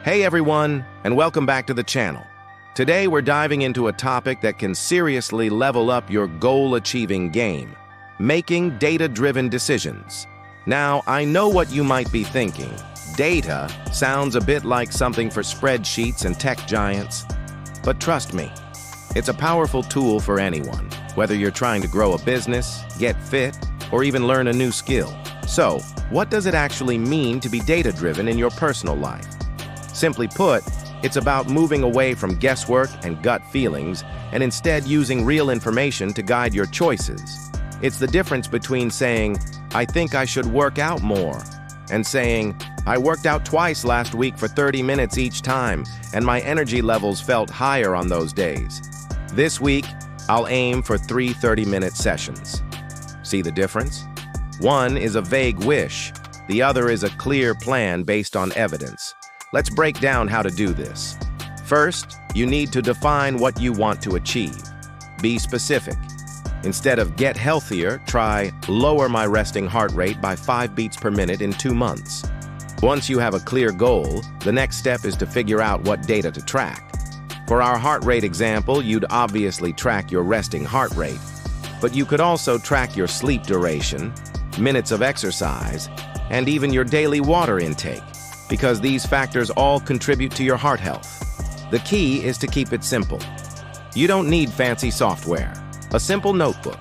Hey everyone, and welcome back to the channel. Today we're diving into a topic that can seriously level up your goal-achieving game: making data-driven decisions. Now, I know what you might be thinking. Data sounds a bit like something for spreadsheets and tech giants. But trust me, it's a powerful tool for anyone, whether you're trying to grow a business, get fit, or even learn a new skill. So, what does it actually mean to be data-driven in your personal life? Simply put, it's about moving away from guesswork and gut feelings and instead using real information to guide your choices. It's the difference between saying, "I think I should work out more," and saying, "I worked out twice last week for 30 minutes each time, and my energy levels felt higher on those days. This week, I'll aim for 3 30-minute sessions." See the difference? One is a vague wish. The other is a clear plan based on evidence. Let's break down how to do this. First, you need to define what you want to achieve. Be specific. Instead of "get healthier," try "lower my resting heart rate by 5 beats per minute in 2 months." Once you have a clear goal, the next step is to figure out what data to track. For our heart rate example, you'd obviously track your resting heart rate, but you could also track your sleep duration, minutes of exercise, and even your daily water intake, because these factors all contribute to your heart health. The key is to keep it simple. You don't need fancy software. A simple notebook,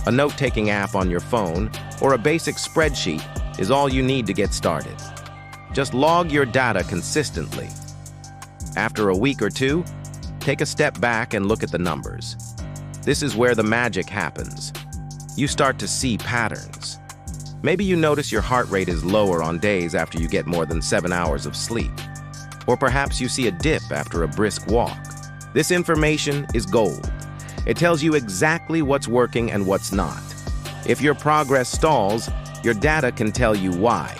a note-taking app on your phone, or a basic spreadsheet is all you need to get started. Just log your data consistently. After a week or two, take a step back and look at the numbers. This is where the magic happens. You start to see patterns. Maybe you notice your heart rate is lower on days after you get more than 7 hours of sleep. Or perhaps you see a dip after a brisk walk. This information is gold. It tells you exactly what's working and what's not. If your progress stalls, your data can tell you why.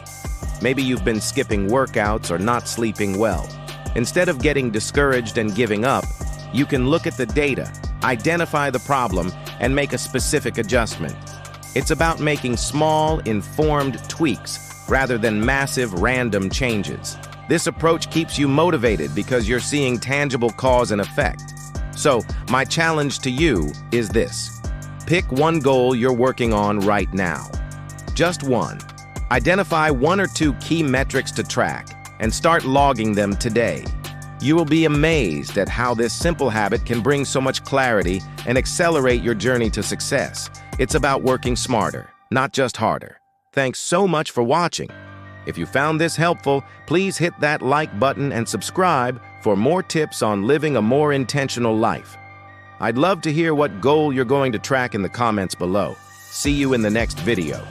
Maybe you've been skipping workouts or not sleeping well. Instead of getting discouraged and giving up, you can look at the data, identify the problem, and make a specific adjustment. It's about making small, informed tweaks rather than massive, random changes. This approach keeps you motivated because you're seeing tangible cause and effect. So, my challenge to you is this. Pick one goal you're working on right now. Just one. Identify 1 or 2 key metrics to track and start logging them today. You will be amazed at how this simple habit can bring so much clarity and accelerate your journey to success. It's about working smarter, not just harder. Thanks so much for watching. If you found this helpful, please hit that like button and subscribe for more tips on living a more intentional life. I'd love to hear what goal you're going to track in the comments below. See you in the next video.